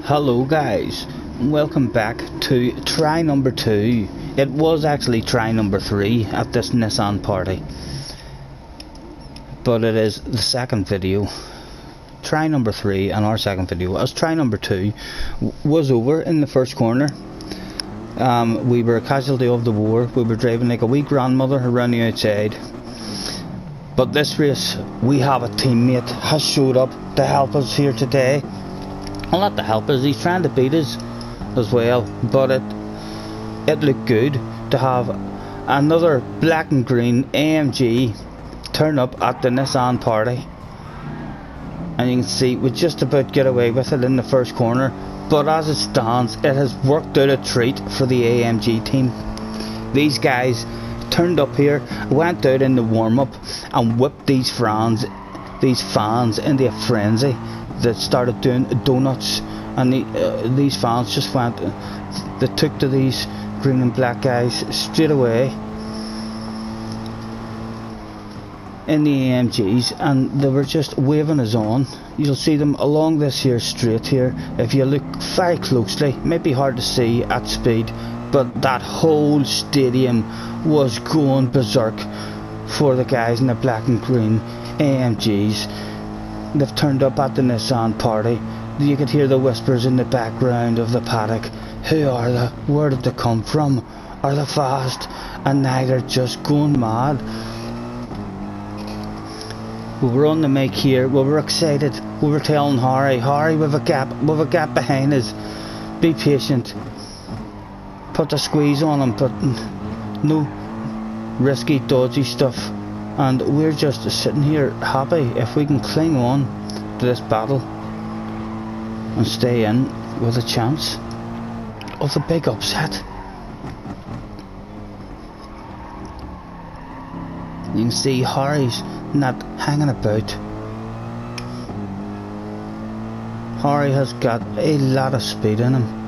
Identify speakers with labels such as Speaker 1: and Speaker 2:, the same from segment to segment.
Speaker 1: Hello guys, welcome back to try number 2. It was actually try number 3 at this Nissan party, but it is the second video. Try number 3 and our second video, as try number 2 was over in the first corner. We were a casualty of the war. We were driving like a wee grandmother around the outside. But this race, we have a teammate has showed up to help us here today. Well, not to help us, he's trying to beat us as well. But it looked good to have another black and green AMG turn up at the Nissan party. And you can see we just about get away with it in the first corner. But as it stands, it has worked out a treat for the AMG team. These guys turned up here, went out in the warm-up and whipped these fans into a frenzy. That started doing donuts, and these fans just went, they took to these green and black guys straight away in the AMGs, and they were just waving us on. You'll see them along this here straight here. If you look very closely, it might be hard to see at speed, but that whole stadium was going berserk for the guys in the black and green AMGs. They've turned up at the Nissan party. You could hear the whispers in the background of the paddock. Who are they? Where did they come from? Are they fast? And now they're just going mad. We were on the mic here. We were excited. We were telling Harry, we've a gap behind us. Be patient. Put the squeeze on him, but no risky, dodgy stuff. And we're just sitting here happy if we can cling on to this battle and stay in with a chance of the big upset. You can see Harry's not hanging about. Harry has got a lot of speed in him.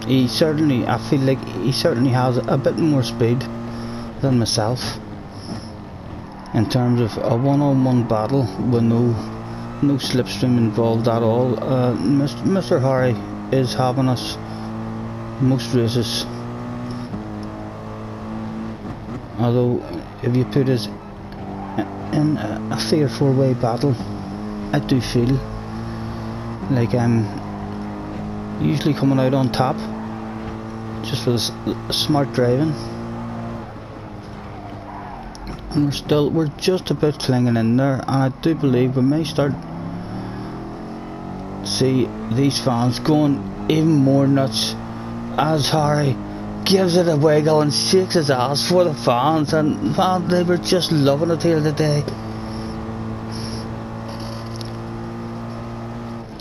Speaker 1: I feel like he certainly has a bit more speed than myself in terms of a one-on-one battle with no slipstream involved at all. Mr. Harry is having us most races, although if you put us in a 3 or 4 way battle, I do feel like I'm usually coming out on top just for the smart driving. And we're just about clinging in there, and I do believe we may start to see these fans going even more nuts as Harry gives it a wiggle and shakes his ass for the fans, and man, they were just loving it here today.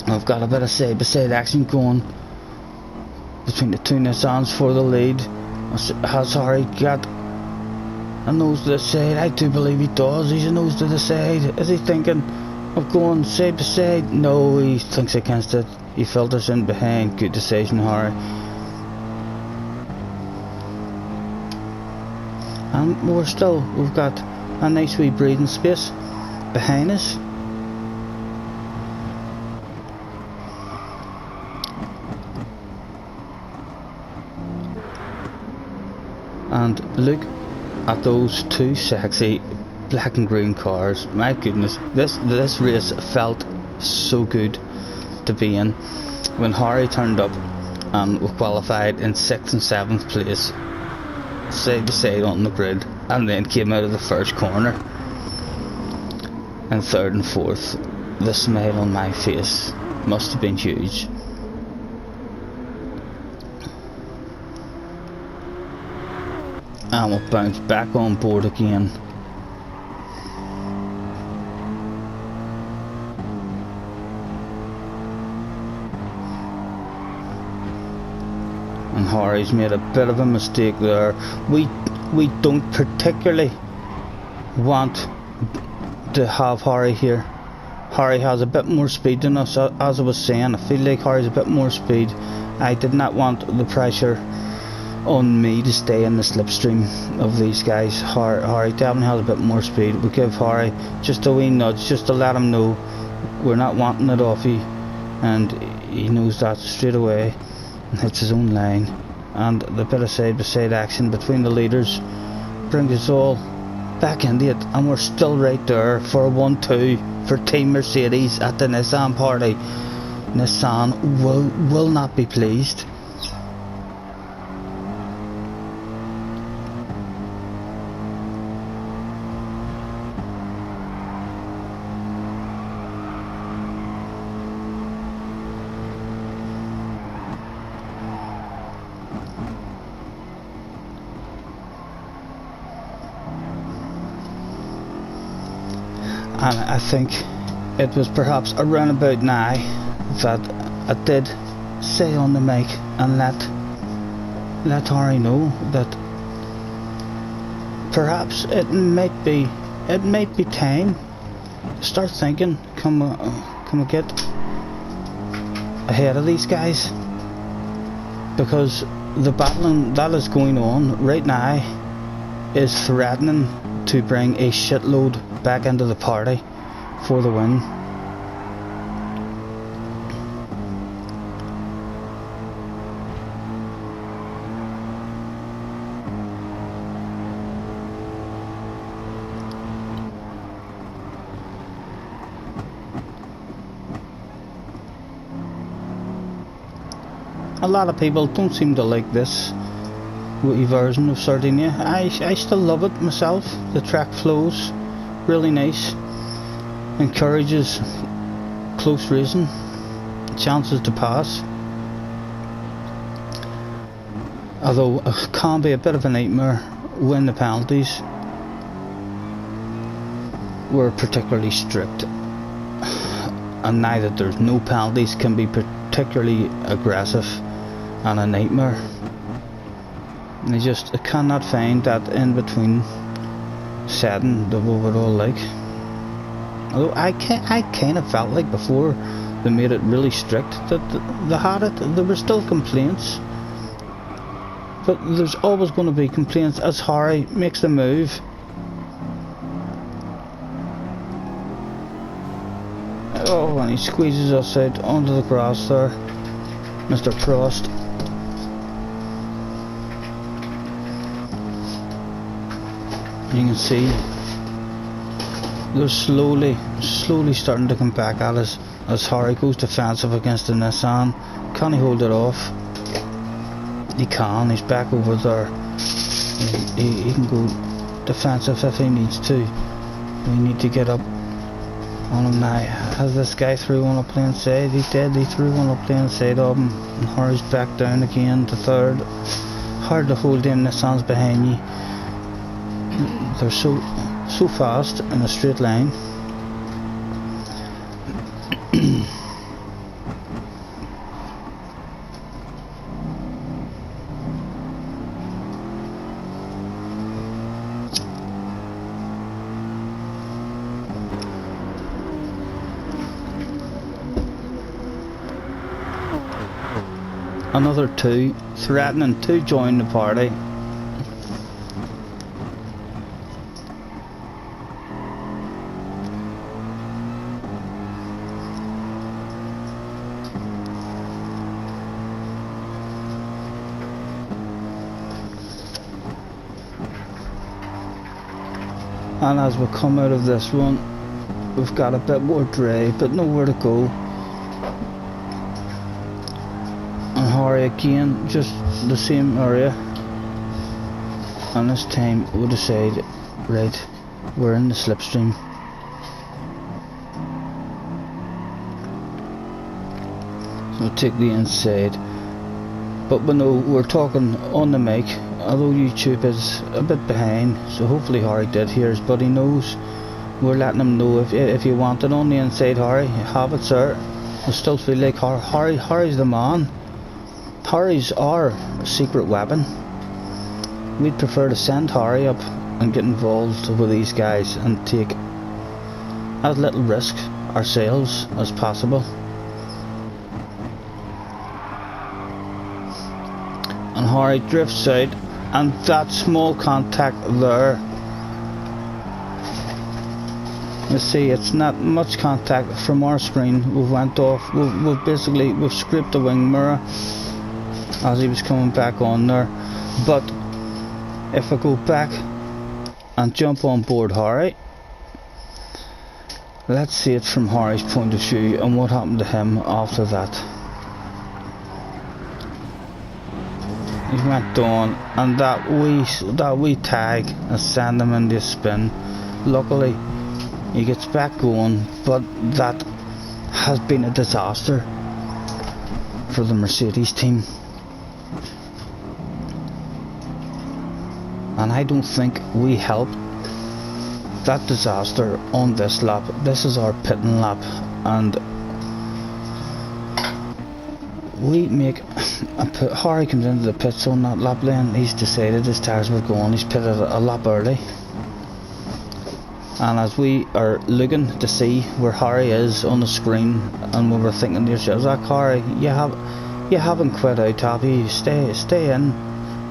Speaker 1: I've got a bit of side-by-side action going between the two Nissans for the lead. Has Harry got a nose to the side? I do believe he does. He's a nose to the side. Is he thinking of going side by side? No, he thinks against it. He filters in behind. Good decision, Harry. And we've got a nice wee breathing space behind us. And look at those two sexy black and green cars. My goodness, this race felt so good to be in. When Harry turned up and we qualified in 6th and 7th place, side by side on the grid, and then came out of the first corner and 3rd and 4th, the smile on my face must have been huge. And we'll bounce back on board again. And Harry's made a bit of a mistake there. We don't particularly want to have Harry here. Harry has a bit more speed than us, as I was saying. I feel like Harry's a bit more speed. I did not want the pressure on me to stay in the slipstream of these guys. Harry definitely has a bit more speed. We give Harry just a wee nudge just to let him know we're not wanting it off you, and he knows that straight away and hits his own line. And the bit of side by side action between the leaders brings us all back into it, and we're still right there for a 1-2 for Team Mercedes at the Nissan party. Nissan will not be pleased. And I think it was perhaps around about now that I did say on the mic and let Harry know that perhaps it might be time to start thinking, can we get ahead of these guys, because the battling that is going on right now is threatening to bring a shitload back into the party for the win. A lot of people don't seem to like this wee version of Sardinia. I still love it myself. The track flows really nice, encourages close racing, chances to pass, although it can be a bit of a nightmare when the penalties were particularly strict, and now that there's no penalties can be particularly aggressive and a nightmare. And I cannot find that in between setting that we would all like. Although I kind of felt like before they made it really strict that they had it, there were still complaints, but there's always going to be complaints as Harry makes the move. Oh, and he squeezes us out onto the grass there, Mr. Prost. You can see they're slowly starting to come back at us as Harry goes defensive against the Nissan. Can he hold it off? He can. He's back over there. He can go defensive if he needs to. We need to get up on him now. Has this guy threw one up the inside? He did. He threw one up the inside of him, and Harry's back down again to third. Hard to hold in. Nissan's behind you. They're so fast in a straight line. Another two threatening to join the party. And as we come out of this one, we've got a bit more drive, but nowhere to go. And Harry again, just the same area. And this time we decide, right, we're in the slipstream. So we'll take the inside. But we know we're talking on the mic, although YouTube is a bit behind, so hopefully Harry did hear us, but he knows. We're letting him know if you want it on the inside, Harry, have it, sir. I still feel like Harry's the man. Harry's our secret weapon. We'd prefer to send Harry up and get involved with these guys and take as little risk ourselves as possible. And Harry drifts out, and that small contact there, you see it's not much contact from our screen. We've went off, we've scraped the wing mirror as he was coming back on there. But if I go back and jump on board Harry, let's see it from Harry's point of view and what happened to him after that. He went on, and that wee tag has sent him into a spin. Luckily he gets back going, but that has been a disaster for the Mercedes team. And I don't think we helped that disaster on this lap. This is our pitting lap, and we make Harry comes into the pits on that lap lane. He's decided his tyres were going. He's pitted a lap early, and as we are looking to see where Harry is on the screen, and we were thinking to ourselves, "That Harry, you haven't quit out, have you? Stay in."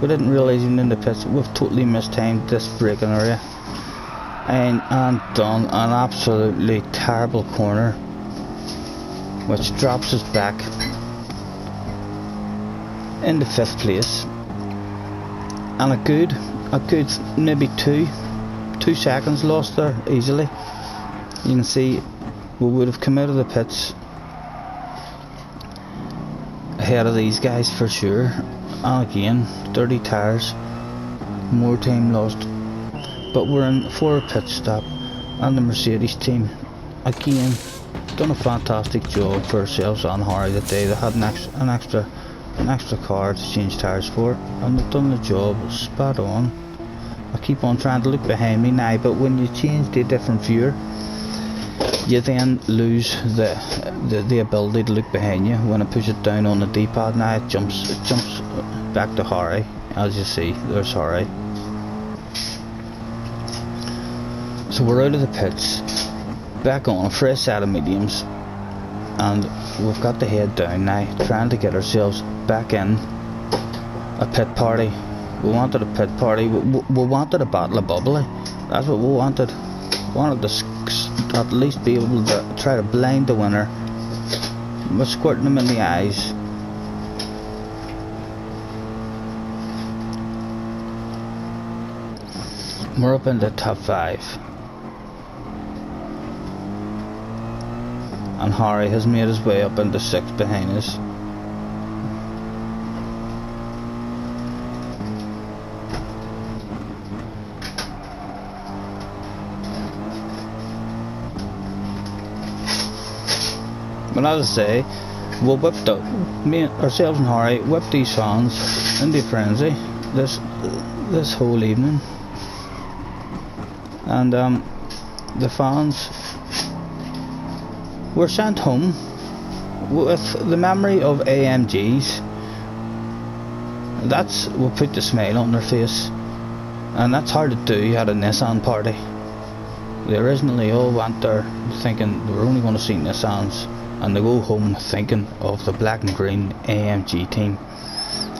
Speaker 1: We didn't realise even in the pits we've totally mistimed this braking area, and done an absolutely terrible corner, which drops us back into 5th place, and a good maybe two seconds lost there easily. You can see we would have come out of the pits ahead of these guys for sure. And again, dirty tyres, more time lost, but we're in for a pit stop, and the Mercedes team again done a fantastic job for ourselves and Harry that day. They had an extra car to change tyres for, and they've done the job spot on. I keep on trying to look behind me now, but when you change to a different viewer, you then lose the ability to look behind you. When I push it down on the D-pad now, it jumps back to Harry. As you see, there's Harry. So we're out of the pits, back on a fresh set of mediums, and we've got the head down now, trying to get ourselves back in a pit party. We wanted a pit party. We wanted a battle of bubbly. That's what we wanted. We wanted to at least be able to try to blind the winner. We're squirting them in the eyes. We're up in the top 5, and Harry has made his way up into 6th behind us. But as I say, we whipped up, ourselves and Harry whipped these fans into frenzy this whole evening, and the fans were sent home with the memory of AMGs. That's what put the smile on their face, and that's hard to do at a Nissan party. They originally all went there thinking they were only going to see Nissans, and they go home thinking of the black and green AMG team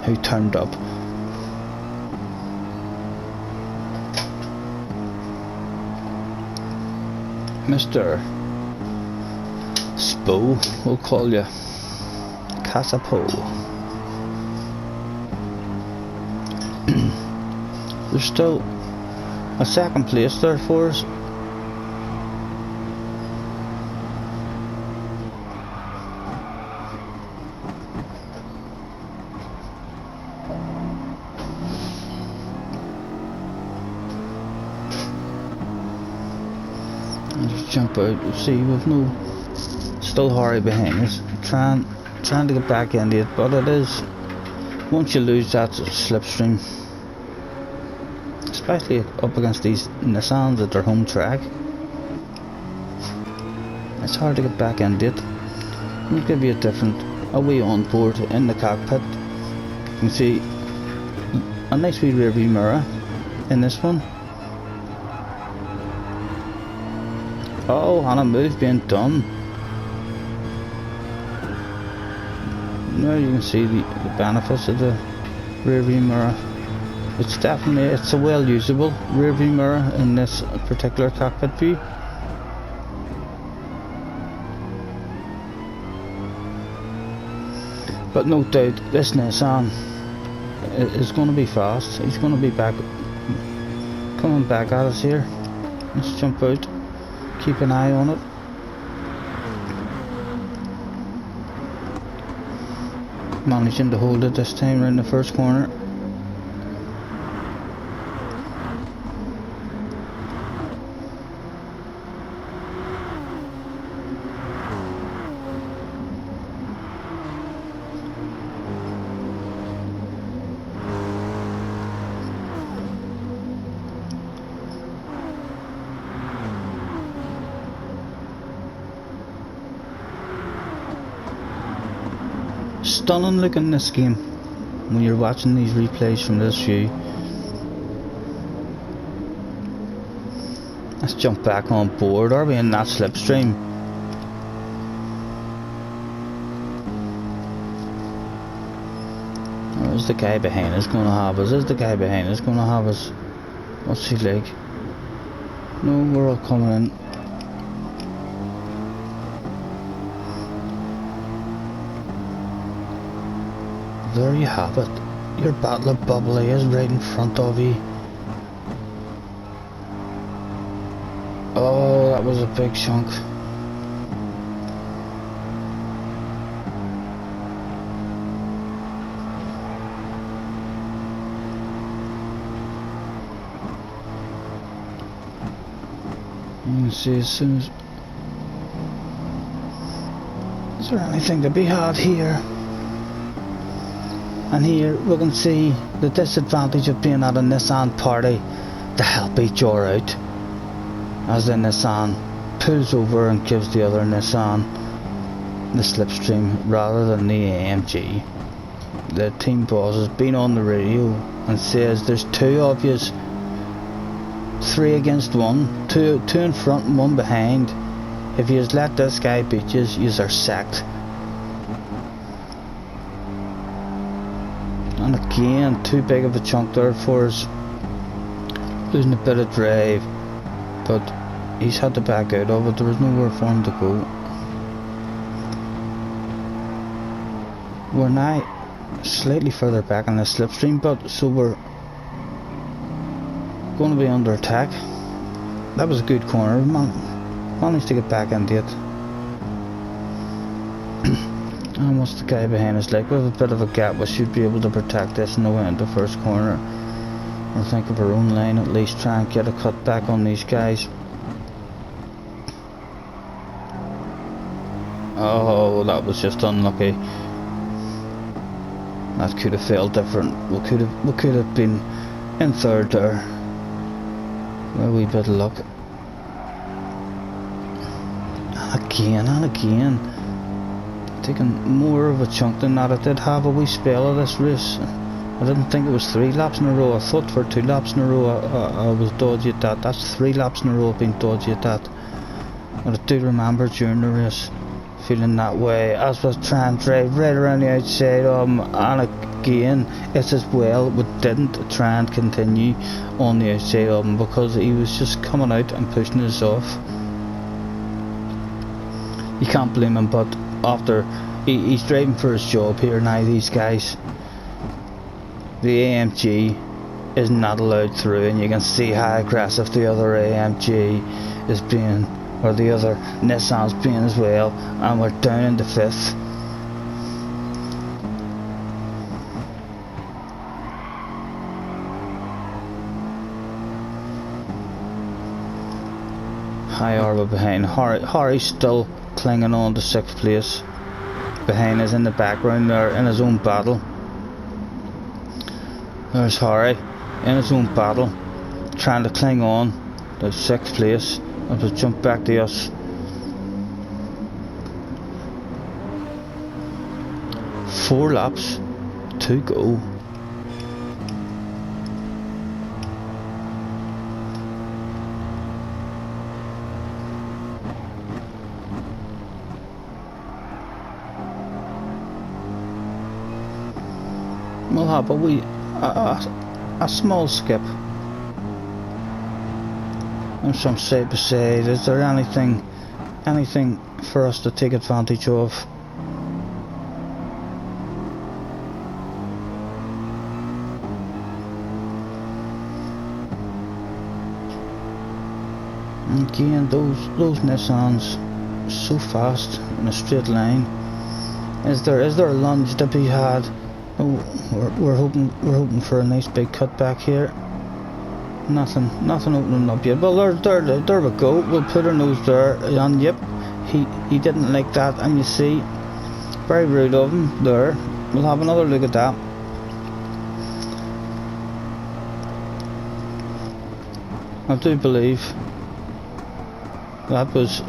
Speaker 1: who turned up. Mr. Spo, we'll call you Casapo. There's still a 2nd place there for us. Just jump out. See, we've still Harry behind us, trying to get back into it, but it is, once you lose that slipstream, especially up against these Nissans at their home track, it's hard to get back into it. We'll give you a wee on board in the cockpit. You can see a nice wee rear view mirror in this one. Oh, and a move being done. Now you can see the benefits of the rear view mirror. It's a well usable rear view mirror in this particular cockpit view. But no doubt this Nissan is going to be fast. He's going to be coming back at us here. Let's jump out, keep an eye on it. Managing to hold it this time around the first corner. Stunning look in this game when you're watching these replays from this view. Let's jump back on board. Are we in that slipstream? Or is the guy behind us going to have us? Is the guy behind us going to have us? What's he like? No, we're all coming in. There you have it. Your Battle of Bubbly is right in front of you. Oh, that was a big chunk. You can see as soon as... Is there anything to be had here? And here we can see the disadvantage of being at a Nissan party to help each other out, as the Nissan pulls over and gives the other Nissan the slipstream rather than the AMG. The team boss has been on the radio and says there's two of yous, 3 against 1, two in front and 1 behind. If you let this guy beat yous, yous are sacked. And again, too big of a chunk there for us, losing a bit of drive, but he's had to back out of it. There was nowhere for him to go. We're now slightly further back in the slipstream, but so we're going to be under attack. That was a good corner. Managed to get back into it. And what's the guy behind us like? We have a bit of a gap. We should be able to protect this and go into first corner. We'll think of our own line at least. Try and get a cut back on these guys. Oh, that was just unlucky. That could have felt different. We could have been in third there. A wee bit of luck. And again. Taking more of a chunk than that. I did have a wee spell of this race. I didn't think it was 3 laps in a row. I thought for 2 laps in a row I was dodgy at that. That's 3 laps in a row I've been dodgy at that. But I do remember during the race feeling that way as I was trying to drive right around the outside of him, and again it's as well we didn't try and continue on the outside of him because he was just coming out and pushing us off. You can't blame him, but after he's driving for his job here now, these guys, the AMG is not allowed through, and you can see how aggressive the other AMG is being, or the other Nissan's being as well, and we're down into 5th. How are we behind? Harry's still clinging on to 6th place. Behind us in the background there in his own battle. There's Harry in his own battle, trying to cling on to 6th place as we jump back to us. 4 laps to go. We'll have a wee a small skip and some side by side. Is there anything for us to take advantage of? Again, those Nissans so fast in a straight line. Is there a lunge to be had? Oh, we're hoping for a nice big cut back here. Nothing opening up yet. Well, there we go. We'll put our nose there, and yep, he didn't like that, and you see, very rude of him there. We'll have another look at that. I do believe that was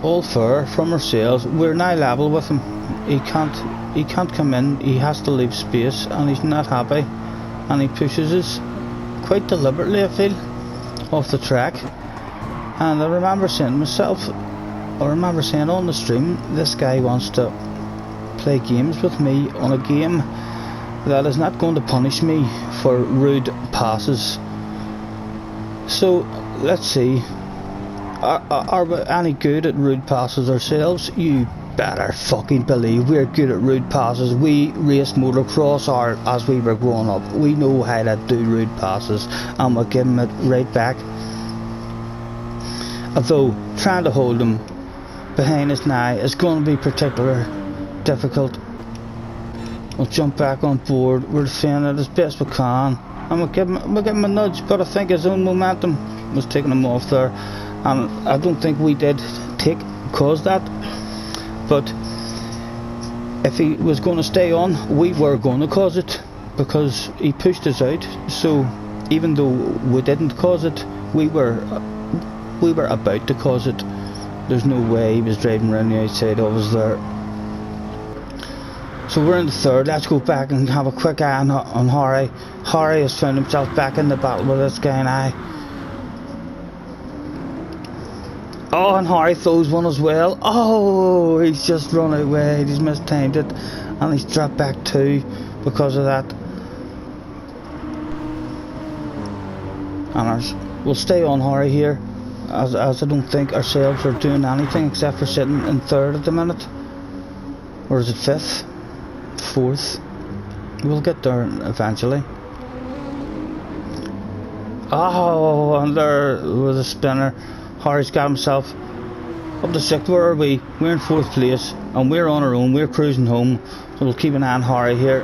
Speaker 1: all fair from ourselves. We're now level with him. He can't come in. He has to leave space, and he's not happy, and he pushes us quite deliberately, I feel, off the track. And I remember saying to myself, on the stream, this guy wants to play games with me on a game that is not going to punish me for rude passes. So let's see, are we any good at rude passes ourselves? You better fucking believe we're good at rude passes. We raced motocross as we were growing up. We know how to do rude passes, and we're giving it right back. Although trying to hold him behind us now is going to be particularly difficult. We'll jump back on board. We're defending it as best we can, and we'll give him a nudge, but I think his own momentum was taking him off there, and I don't think we did cause that. But if he was going to stay on, we were going to cause it, because he pushed us out. So even though we didn't cause it, we were about to cause it. There's no way he was driving around the outside of us there. So we're in the third. Let's go back and have a quick eye on Harry. Harry has found himself back in the battle with this guy now. Oh, and Harry throws one as well. Oh, he's just run away. He's mistimed it, and he's dropped back two because of that. And we'll stay on Harry here, as I don't think ourselves are doing anything except for sitting in third at the minute. Or is it fifth? Fourth? We'll get there eventually. Oh, and there was a spinner. Harry's got himself up to sixth. Where are we? We're in fourth place, and we're on our own. We're cruising home, so we'll keep an eye on Harry here.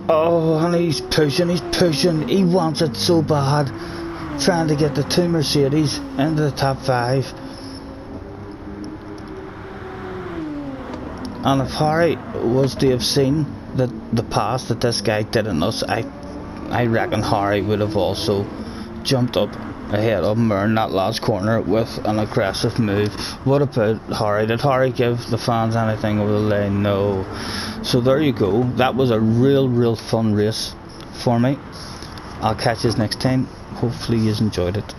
Speaker 1: Oh, and he's pushing. He wants it so bad, trying to get the two Mercedes into the top five. And if Harry was to have seen the pass that this guy did in us, I reckon Harry would have also jumped up ahead of him in that last corner with an aggressive move. What about Harry? Did Harry give the fans anything over the line? No. So there you go. That was a real fun race for me. I'll catch you next time. Hopefully you enjoyed it.